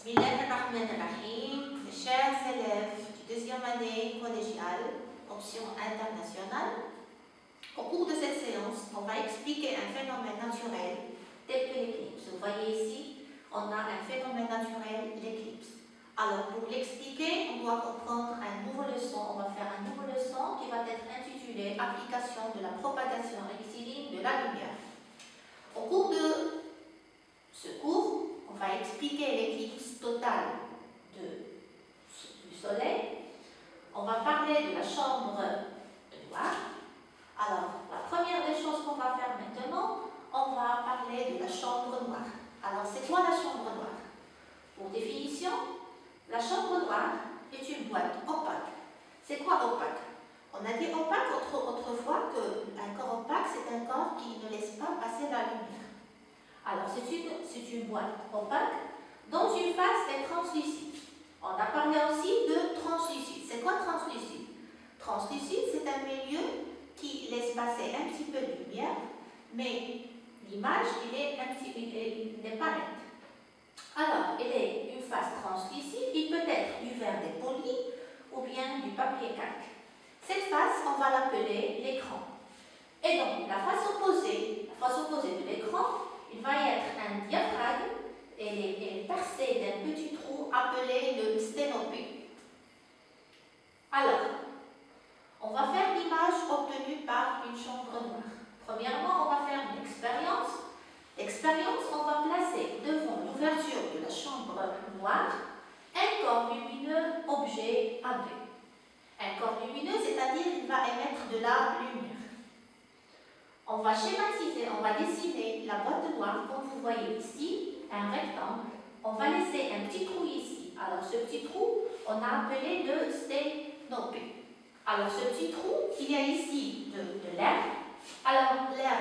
Bismillahirrahmanirrahim, mes chers élèves du deuxième année collégiale, option internationale. Au cours de cette séance, on va expliquer un phénomène naturel tel que l'éclipse. Vous voyez ici, on a un phénomène naturel, l'éclipse. Alors pour l'expliquer, on doit comprendre un nouveau leçon. On va faire un nouveau leçon qui va être intitulé Application de la propagation rectiligne de la lumière. Au cours de ce cours, on va expliquer l'éclipse totale du Soleil. On va parler de la chambre noire. Alors, la première des choses qu'on va faire maintenant, on va parler de la chambre noire. Alors, c'est quoi la chambre noire? Pour définition, la chambre noire est une boîte opaque. C'est quoi opaque? On a dit opaque autrefois qu'un corps opaque, c'est un corps qui ne laisse pas passer la lumière. Alors, c'est une boîte opaque dont une face est translucide. On a parlé aussi de translucide. C'est quoi translucide? Translucide, c'est un milieu qui laisse passer un petit peu de lumière, mais l'image, n'est pas nette. Alors, elle est une face translucide, il peut être du verre dépoli ou bien du papier calque. Cette face, on va l'appeler l'écran. Et donc, la face opposée de l'écran, il va y être un diaphragme, elle est percée d'un petit trou appelé le sténopée. Alors, on va faire l'image obtenue par une chambre noire. Premièrement, on va faire une expérience. L'expérience, on va placer devant l'ouverture de la chambre noire un corps lumineux objet AB. Un corps lumineux, c'est-à-dire qu'il va émettre de la lumière. On va schématiser, on va dessiner la boîte noire, comme vous voyez ici, un rectangle. On va laisser un petit trou ici. Alors, ce petit trou, on a appelé le sténopée. Alors, ce petit trou, il y a ici de l'air. Alors, l'air,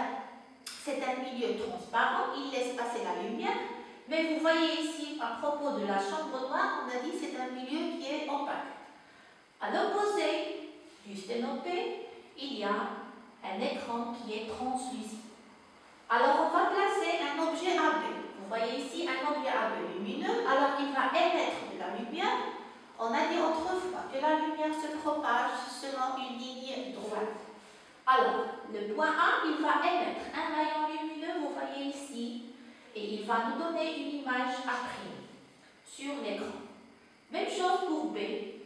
c'est un milieu transparent, il laisse passer la lumière. Mais vous voyez ici, à propos de la chambre noire, on a dit que c'est un milieu qui est opaque. À l'opposé du sténopée, il y a un écran qui est translucide. Alors, on va placer un objet AB. Vous voyez ici un objet AB lumineux. Alors, il va émettre de la lumière. On a dit autrefois que la lumière se propage selon une ligne droite. Alors, le point A, il va émettre un rayon lumineux, vous voyez ici, et il va nous donner une image A' sur l'écran. Même chose pour B,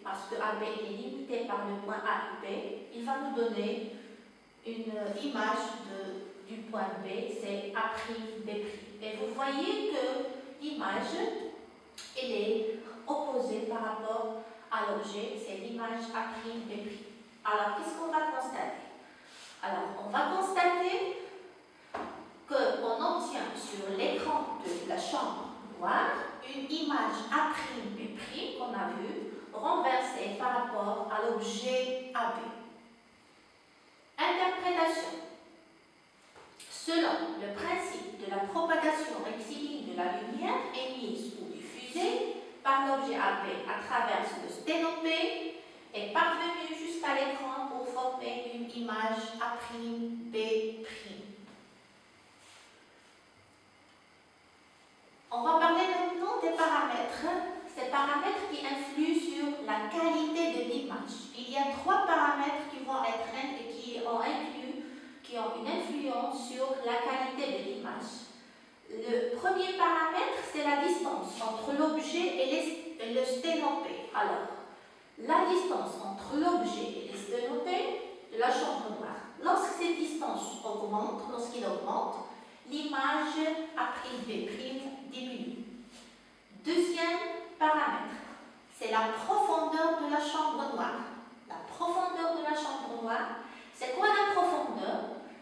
parce que AB est limité par le point A et B, il va nous donner une image du point B, c'est A'B'. Et vous voyez que l'image, elle est opposée par rapport à l'objet, c'est l'image A'B'. Alors, qu'est-ce qu'on va constater? Alors, on va constater qu'on obtient sur l'écran de la chambre noire une image A'B' qu'on a vue, renversée par rapport à l'objet AB. Interprétation. Selon le principe de la propagation rectiligne de la lumière émise ou diffusée par l'objet AB à travers le sténopée est parvenue jusqu'à l'écran pour former une image A'B'. On va parler maintenant des paramètres. Ces paramètres qui influent sur la qualité de l'image. Il y a trois paramètres qui ont une influence sur la qualité de l'image. Le premier paramètre, c'est la distance entre l'objet et le sténopée. Alors, la distance entre l'objet et le sténopée de la chambre noire. Lorsque cette distance augmente, l'image A'B' diminue. Deuxième paramètre, c'est la profondeur de la chambre noire. La profondeur de la chambre noire, c'est quoi la profondeur?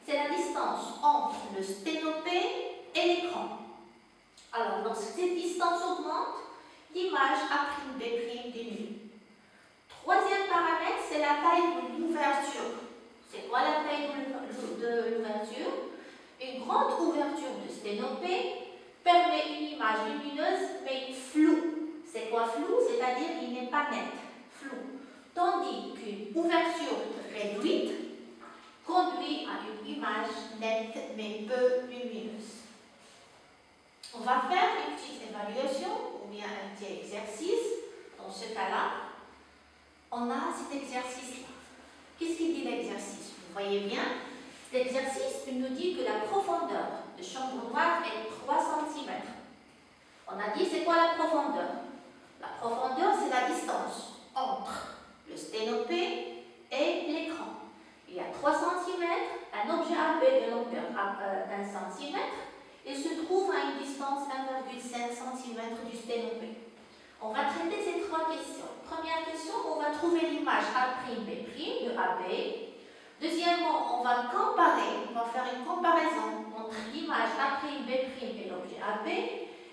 C'est la distance entre le sténopée et l'écran. Alors, lorsque cette distance augmente, l'image A'B' diminue. Troisième paramètre, c'est la taille de l'ouverture. C'est quoi la taille de l'ouverture? Une grande ouverture de sténopée permet une image lumineuse mais floue. C'est quoi flou? C'est-à-dire qu'il n'est pas net, flou. Tandis qu'une ouverture réduite conduit à une image nette mais peu lumineuse. On va faire une petite évaluation ou bien un petit exercice. Dans ce cas-là, on a cet exercice-là. Qu'est-ce qu'il dit l'exercice? Vous voyez bien, cet exercice il nous dit que la profondeur de chambre noire est 3 cm. On a dit c'est quoi la profondeur? La profondeur, c'est la distance entre le sténopé et l'écran. Il y a 3 cm, un objet AB de longueur 1 cm. Il se trouve à une distance 1,5 cm du sténopé. On va traiter ces 3 questions. Première question, on va trouver l'image A'B' de AB. Deuxièmement, on va comparer, on va faire une comparaison entre l'image A'B' et l'objet AB.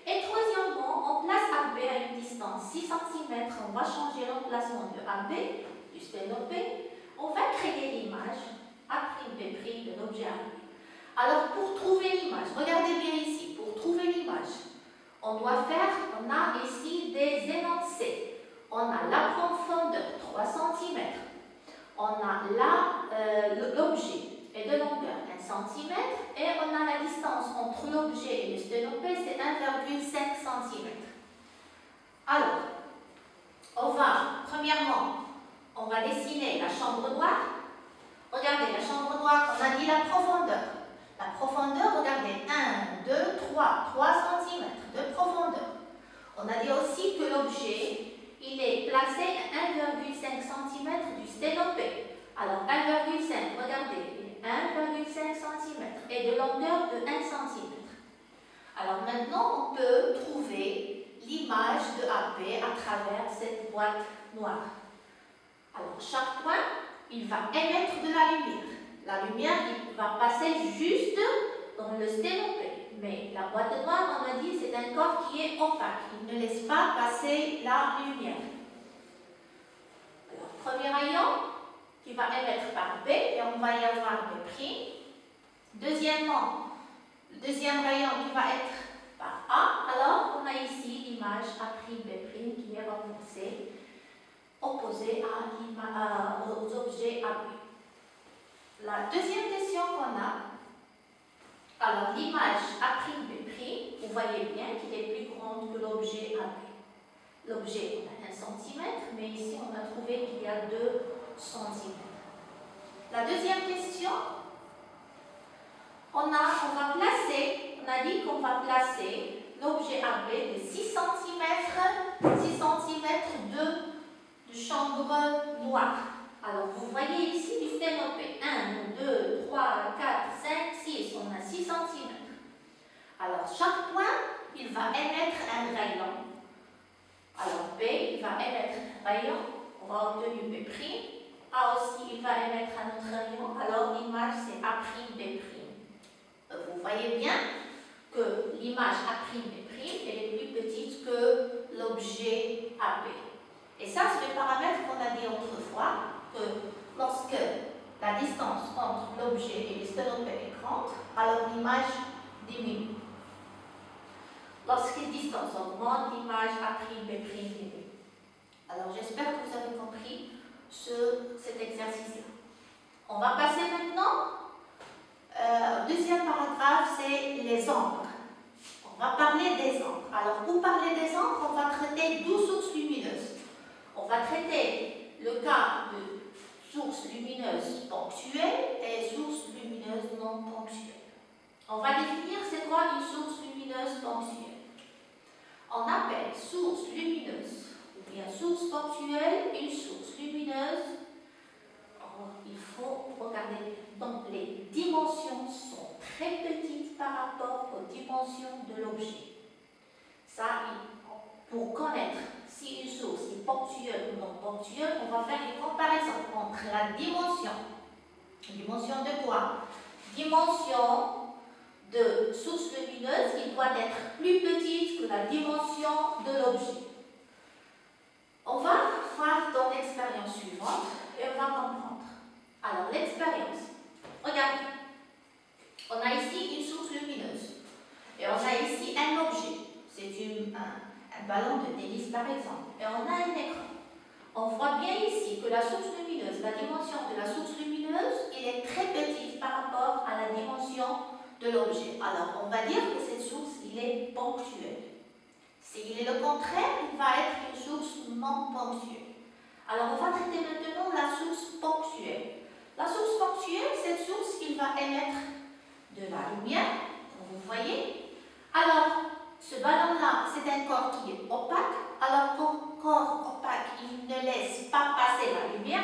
Et troisièmement, on place AB à une distance 6 cm. On va changer l'emplacement de AB, du sténopé. On va créer l'image A'B' de l'objet AB. Alors, pour trouver l'image, regardez bien ici, pour trouver l'image, on a ici des énoncés. On a la profondeur, 3 cm. On a l'objet est de longueur 1 cm. Et on a la distance entre l'objet et le sténopé, c'est 1,5 cm. Alors, premièrement, on va dessiner la chambre noire. Regardez, la chambre noire, on a dit la profondeur. La profondeur, regardez, 1, 2, 3 cm de profondeur. On a dit aussi que l'objet, il est placé à 1,5 cm du sténopé. Alors 1,5, regardez, 1,5 cm et de longueur de 1 cm. Alors maintenant, on peut trouver l'image de AB à travers cette boîte noire. Alors chaque point, il va émettre de la lumière. La lumière, il va passer juste dans le sténopé. Mais la boîte noire, on a dit, c'est un corps qui est opaque. Il ne laisse pas passer la lumière. Alors, premier rayon qui va émettre par B, et on va y avoir B'. Deuxièmement, le deuxième rayon qui va être par A. Alors, on a ici l'image A'B' qui est opposée aux objets AB. La deuxième question qu'on a, alors l'image A'B', vous voyez bien qu'il est plus grande que l'objet AB. L'objet, on a 1 cm, mais ici on a trouvé qu'il y a 2 cm. La deuxième question, on a dit qu'on va placer l'objet AB de 6 cm de chambre noire. Alors, vous voyez ici du sténopé. 1, 2, 3, 4, 5, 6. On a 6 cm. Alors, chaque point, il va émettre un rayon. Alors, B, il va émettre un rayon. On va obtenir B'. A aussi, il va émettre un autre rayon. Alors, l'image, c'est A'B'. Vous voyez bien que l'image A'B', elle est plus petite que l'objet AB. Et ça, c'est le paramètre qu'on a dit autrefois, que lorsque la distance entre l'objet et le sténopé est grande, alors l'image diminue. Lorsque la distance augmente, l'image A'B' diminue. Alors j'espère que vous avez compris cet exercice-là. On va passer maintenant au deuxième paragraphe, c'est les ombres. On va parler des ombres. Alors pour parler des ombres, on va traiter 12 sources lumineuses. On va traiter le cas de sources lumineuses ponctuelles et sources lumineuses non ponctuelles. On va définir c'est quoi une source lumineuse ponctuelle. On appelle source lumineuse ou bien source ponctuelle une source lumineuse. Il faut regarder. Donc les dimensions sont très petites par rapport aux dimensions de l'objet. Ça, pour connaître si une source est ponctuelle ou non ponctuelle, on va faire une comparaison entre la dimension. Dimension de quoi? Dimension de source lumineuse qui doit être plus petite que la dimension de l'objet. On va voir dans l'expérience suivante et on va comprendre. Alors, l'expérience. Regardez. On a ici une source lumineuse. Et on a ici un objet. C'est un ballon de tennis par exemple. Et on a un écran. On voit bien ici que la source lumineuse, la dimension de la source lumineuse, elle est très petite par rapport à la dimension de l'objet. Alors, on va dire que cette source, elle est ponctuelle. S'il est le contraire, il va être une source non ponctuelle. Alors, on va traiter maintenant la source ponctuelle. La source ponctuelle, cette source, il va émettre de la lumière, comme vous voyez. Alors, ce ballon-là, c'est un corps qui est opaque. Alors, comme corps opaque, il ne laisse pas passer la lumière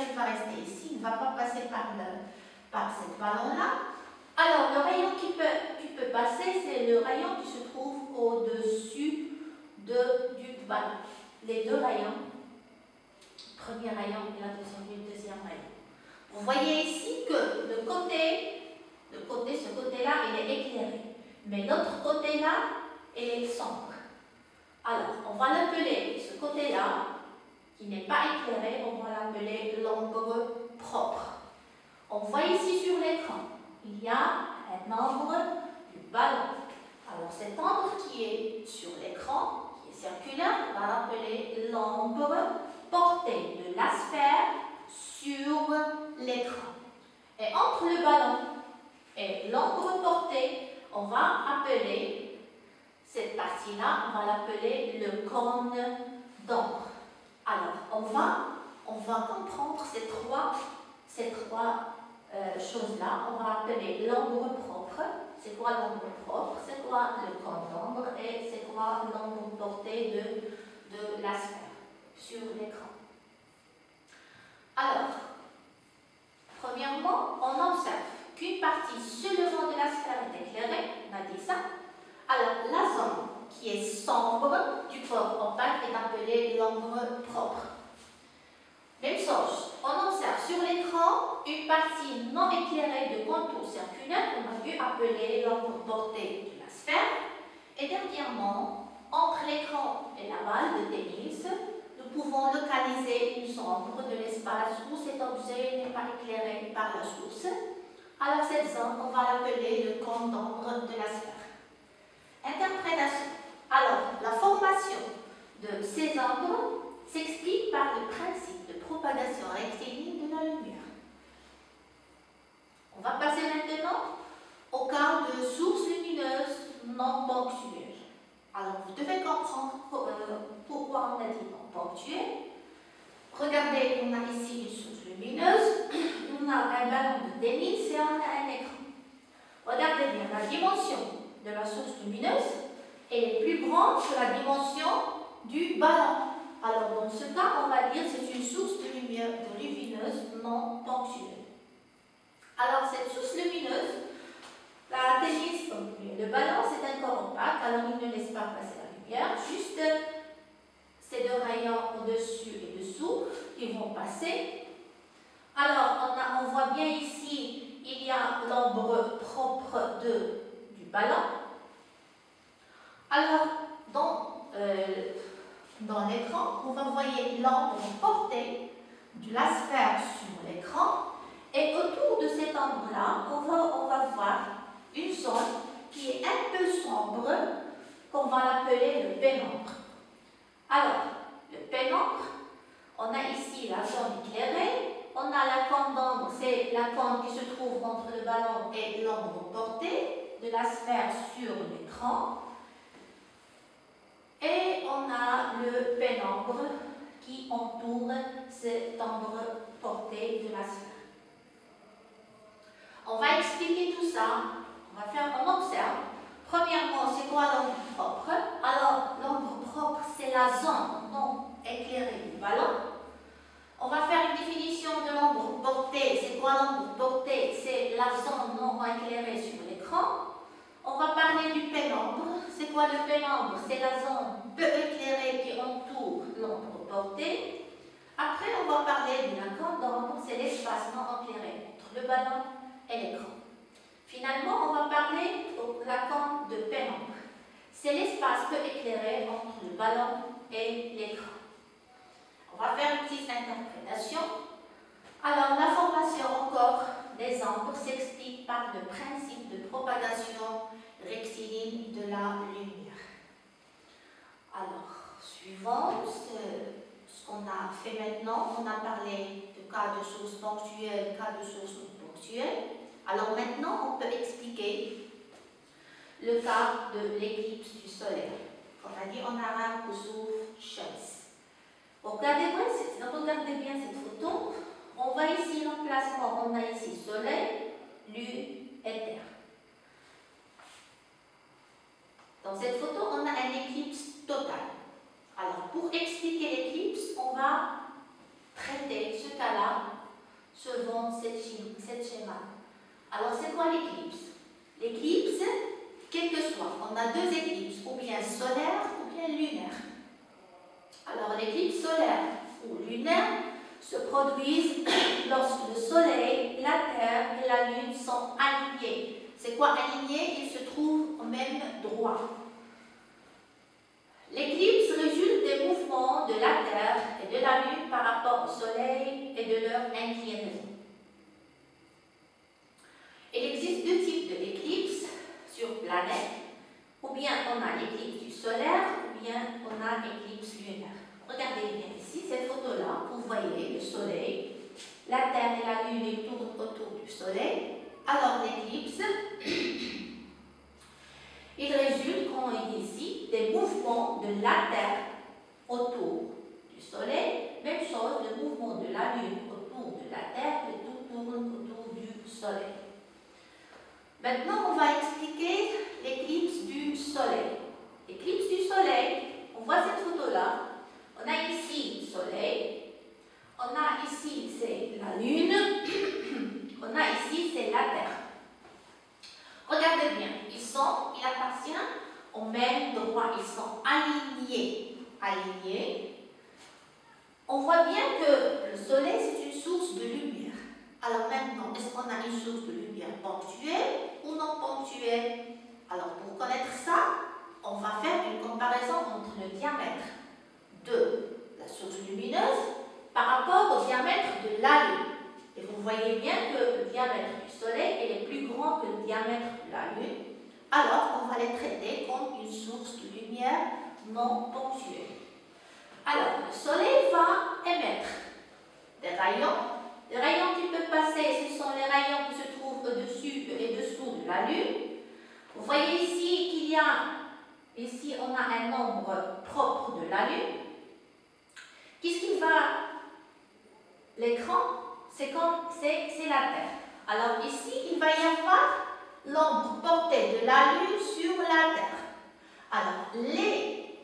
il va rester ici, il ne va pas passer par ce ballon-là. Alors, le rayon qui peut passer, c'est le rayon qui se trouve au-dessus du ballon. Les deux rayons, premier rayon et le deuxième rayon. Vous voyez ici que ce côté-là, il est éclairé. Mais l'autre côté-là, il est sombre. Alors, on va l'appeler ce côté-là, qui n'est pas éclairé, on va l'appeler l'ombre propre. On voit ici sur l'écran, il y a un ombre du ballon. Alors, cette ombre qui est sur l'écran, qui est circulaire, on va l'appeler l'ombre portée de la sphère sur l'écran. Et entre le ballon et l'ombre portée, on va appeler cette partie-là, on va l'appeler le cône d'ombre. Alors, on va comprendre ces trois choses-là. On va appeler l'ombre propre. C'est quoi l'ombre propre? C'est quoi le cône d'ombre? Et c'est quoi l'ombre portée de la sphère sur l'écran? Alors, premièrement, on observe qu'une partie seulement de la sphère est éclairée, on a dit ça. Alors, la zone qui est sombre du corps opaque est appelée l'ombre propre. Même chose, on observe sur l'écran une partie non éclairée de contours circulaires qu'on a vu appeler l'ombre portée de la sphère. Et dernièrement, entre l'écran et la balle de tennis, nous pouvons localiser une sombre de l'espace où cet objet n'est pas éclairé par la source. Alors cette zone, on va l'appeler le cône d'ombre de la sphère. Interprétation. Alors, la formation de ces ombres s'explique par le principe de propagation rectiligne de la lumière. On va passer maintenant au cas de sources lumineuses non ponctuelles. Alors, vous devez comprendre pourquoi on a dit non ponctuelles. Regardez, on a ici une source lumineuse, on a un ballon de tennis et on a un écran. Regardez bien, la dimension de la source lumineuse est plus grande que la dimension du ballon. Alors, dans ce cas, on va dire que c'est une source de lumière lumineuse non ponctuelle. Alors, cette source lumineuse, la tennis, le ballon, c'est un corps opaque, alors il ne laisse pas passer la lumière, juste ces deux rayons au-dessus et dessous qui vont passer. Alors, on voit bien ici, il y a l'ombre propre du ballon. Alors, dans l'écran, on va voir l'ombre portée de la sphère sur l'écran. Et autour de cette ombre-là, on va voir une zone qui est un peu sombre, qu'on va l'appeler le pénombre. Alors, le pénombre, on a ici la zone éclairée, on a la cône d'ombre, c'est la cône qui se trouve entre le ballon et l'ombre portée de la sphère sur l'écran. Et on a le pénombre qui entoure cette ombre portée de la sphère. On va expliquer tout ça. On observe. Premièrement, c'est quoi l'ombre propre? Alors, l'ombre propre, c'est la zone non éclairée du ballon. On va faire une définition de l'ombre portée. C'est quoi l'ombre portée? C'est la zone non éclairée sur l'écran. On va parler du pénombre. C'est quoi le pénombre? C'est la zone peu éclairée qui entoure l'ombre portée. Après, on va parler de la cône d'ombre. C'est l'espace non éclairé entre le ballon et l'écran. Finalement, on va parler de la cône de pénombre. C'est l'espace peu éclairé entre le ballon et l'écran. On va faire une petite interprétation. Alors, la formation encore des ombres s'explique par le principe de propagation rectiligne de la lumière. Alors, suivant ce qu'on a fait maintenant, on a parlé de cas de source ponctuelle, cas de source non ponctuelle. Alors maintenant, on peut expliquer le cas de l'éclipse du soleil. On a dit en arabe kusuf shams. Regardez bien cette photo. On voit ici l'emplacement. On a ici soleil, lune et terre. Dans cette photo, on a un éclipse total. Alors, pour expliquer l'éclipse, on va traiter ce cas-là selon cette schéma. Alors, c'est quoi l'éclipse? L'éclipse, quel que soit, on a deux éclipses, ou bien solaire ou bien lunaire. Alors, l'éclipse solaire ou lunaire se produisent lorsque le soleil, la terre et la lune sont alignés. C'est quoi alignés? Ils se trouvent au même droit. L'éclipse résulte des mouvements de la terre et de la lune par rapport au soleil et de leur inclinaison. Il existe deux types d'éclipses sur planète. Ou bien on a l'éclipse du solaire, ou bien on a l'éclipse lunaire. Regardez bien ici, cette photo-là, vous voyez le soleil, la terre et la lune tournent autour du soleil. Alors l'éclipse, il résulte, comme on dit ici, des mouvements de la terre autour du soleil. Même chose, le mouvement de la lune autour de la terre et tout tourne autour du soleil. Maintenant, on va expliquer l'éclipse du soleil. L'éclipse du soleil, on voit cette photo-là. On a ici le soleil. On a ici, c'est la lune. On a ici, c'est la terre. Regardez bien, ils appartiennent au même droit. Ils sont alignés. On voit bien que le soleil, c'est une source de lumière. Alors maintenant, est-ce qu'on a une source de lumière ponctuelle ou non ponctuelle? Alors pour connaître ça, on va faire une comparaison entre le diamètre de la source lumineuse par rapport au diamètre de la Lune. Et vous voyez bien que le diamètre du Soleil est plus grand que le diamètre de la Lune. Alors on va les traiter comme une source de lumière non ponctuelle. Alors le Soleil va émettre des rayons. Les rayons qui peuvent passer, ce sont les rayons qui se trouvent au-dessus et dessous de la Lune. Vous voyez ici qu'il y a, ici on a un nombre propre de la Lune. Qu'est-ce qui va, l'écran, c'est la Terre. Alors ici, il va y avoir l'ombre portée de la Lune sur la Terre. Alors,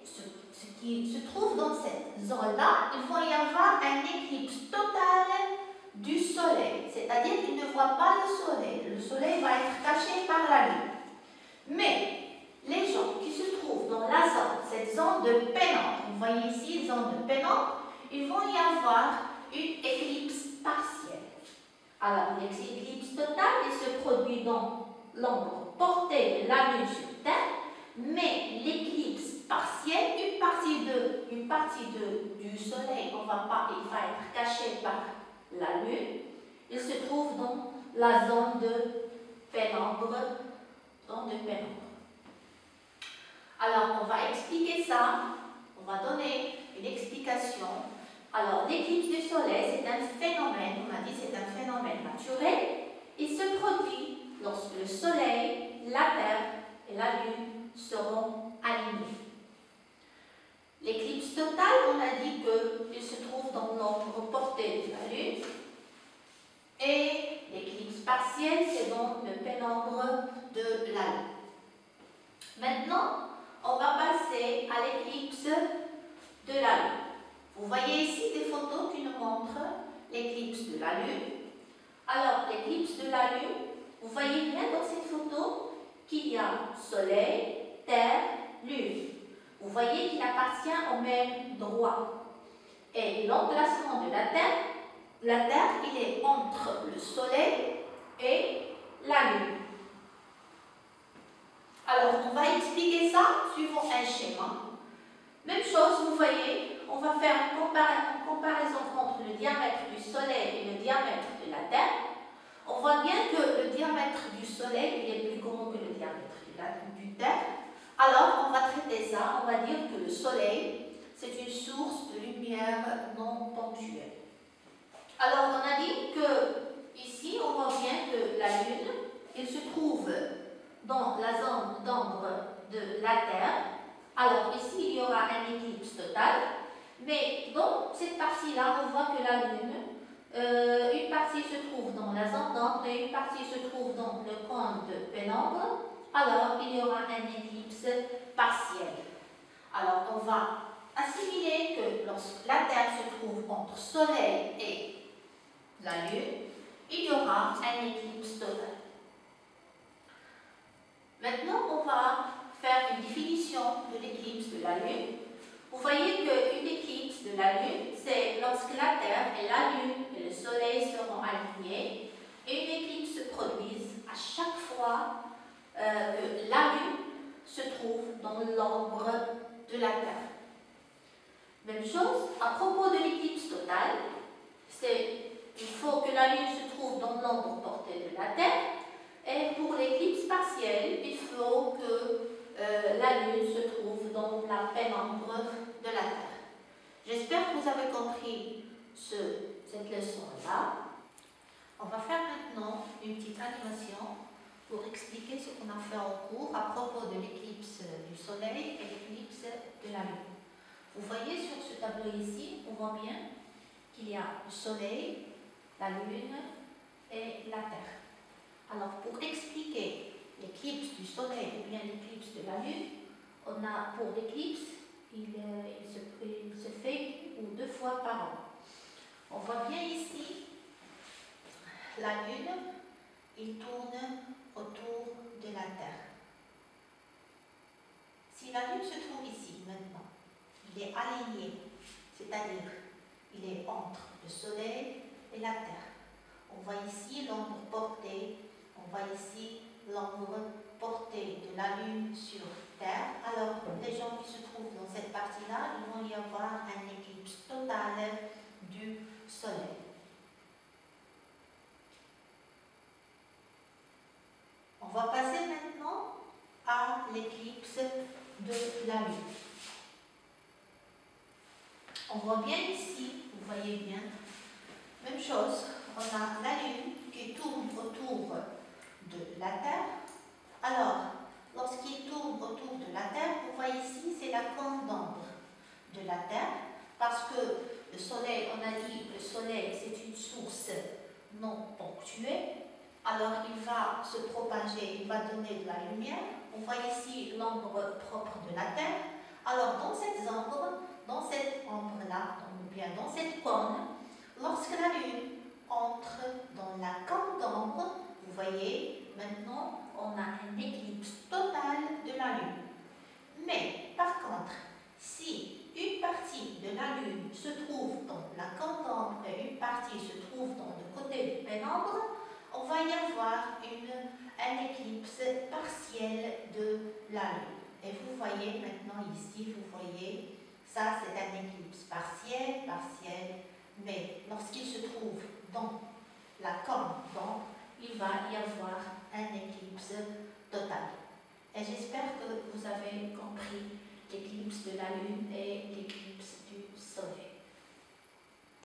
ce qui se trouve dans cette zone-là, il va y avoir un éclipse total du Soleil, c'est-à-dire qu'il ne voit pas le Soleil. Le Soleil va être caché par la Lune. Mais les gens qui se trouvent dans la zone, cette zone de pénombre, vous voyez ici, zone de pénombre, il va y avoir une éclipse partielle. Alors, l'éclipse totale, il se produit dans l'ombre portée de la Lune sur Terre, mais l'éclipse partielle, une partie du Soleil, il va être caché par la Lune, il se trouve dans la zone de pénombre. Alors, on va expliquer ça, on va donner une explication. Alors, l'éclipse du Soleil, c'est un phénomène, on a dit c'est un phénomène naturel. Il se produit lorsque le Soleil, la Terre et la Lune seront alignés. L'éclipse totale, on a dit qu'il se trouve dans l'ombre portée de la Lune. Et l'éclipse partielle, c'est dans le pénombre de la Lune. Maintenant, on va passer à l'éclipse de la Lune. Vous voyez ici des photos qui nous montrent l'éclipse de la Lune. Alors, l'éclipse de la Lune, vous voyez bien dans cette photo qu'il y a Soleil, Terre, Lune. Vous voyez qu'il appartient au même droit. Et l'emplacement de la Terre, il est entre le Soleil et la Lune. Alors, on va expliquer ça suivant un schéma. Même chose, vous voyez, on va faire une comparaison entre le diamètre du Soleil et le diamètre de la Terre. On voit bien que le diamètre du Soleil il est plus grand que le diamètre du Terre. Alors, on va traiter ça, on va dire que le Soleil, c'est une source de lumière non ponctuelle. Alors, on a dit que ici, on voit bien que la Lune, elle se trouve dans la zone d'ombre de la Terre. Alors ici, il y aura un éclipse total, mais dans cette partie-là, on voit que la Lune, une partie se trouve dans la zone d'ombre et une partie se trouve dans le cône de pénombre. Alors, il y aura un éclipse partiel. Alors, on va assimiler que lorsque la Terre se trouve entre Soleil et la Lune, il y aura un éclipse total. Maintenant, on va faire une définition de l'éclipse de la Lune. Vous voyez qu'une éclipse de la Lune, c'est lorsque la Terre et la Lune et le Soleil seront alignés, et une éclipse se produise à chaque fois que la Lune se trouve dans l'ombre de la Terre. Même chose, à propos de l'éclipse totale, il faut que la Lune se trouve dans l'ombre portée de la Terre, et pour l'éclipse partielle, il faut que la Lune se trouve dans la pénombre de la Terre. J'espère que vous avez compris cette leçon-là. On va faire maintenant une petite animation pour expliquer ce qu'on a fait en cours à propos de l'éclipse du Soleil et l'éclipse de la Lune. Vous voyez sur ce tableau ici, on voit bien qu'il y a le Soleil, la Lune et la Terre. Alors, pour expliquer l'éclipse du Soleil ou bien l'éclipse de la Lune, on a pour l'éclipse, il se fait une ou deux fois par an. On voit bien ici la Lune, il tourne autour de la Terre. Si la Lune se trouve ici maintenant, il est aligné, c'est-à-dire il est entre le Soleil et la Terre. On voit ici l'ombre portée, on voit ici l'ombre portée de la Lune sur Terre. Alors, les gens qui se trouvent dans cette partie-là, il vont y avoir un éclipse total du Soleil. On va passer maintenant à l'éclipse de la Lune. On voit bien ici, vous voyez bien, même chose, on a la Lune qui tourne autour de la Terre. Alors, lorsqu'il tourne autour de la Terre, vous voyez ici, c'est la cône d'ombre de la Terre, parce que le Soleil, on a dit que le Soleil, c'est une source non ponctuée. Alors, il va se propager, il va donner de la lumière. On voit ici l'ombre propre de la Terre. Alors, dans cette ombre-là, ou bien dans cette cône, lorsque la Lune entre dans la cône d'ombre, vous voyez, maintenant, on a un éclipse total de la Lune. Mais, par contre, si une partie de la Lune se trouve dans la cône d'ombre et une partie se trouve dans le côté du pénombre, on va y avoir un éclipse partiel de la Lune. Et vous voyez maintenant ici, vous voyez, ça c'est un éclipse partiel, mais lorsqu'il se trouve dans la cône d'ombre, il va y avoir un éclipse total. Et j'espère que vous avez compris l'éclipse de la Lune et l'éclipse du Soleil.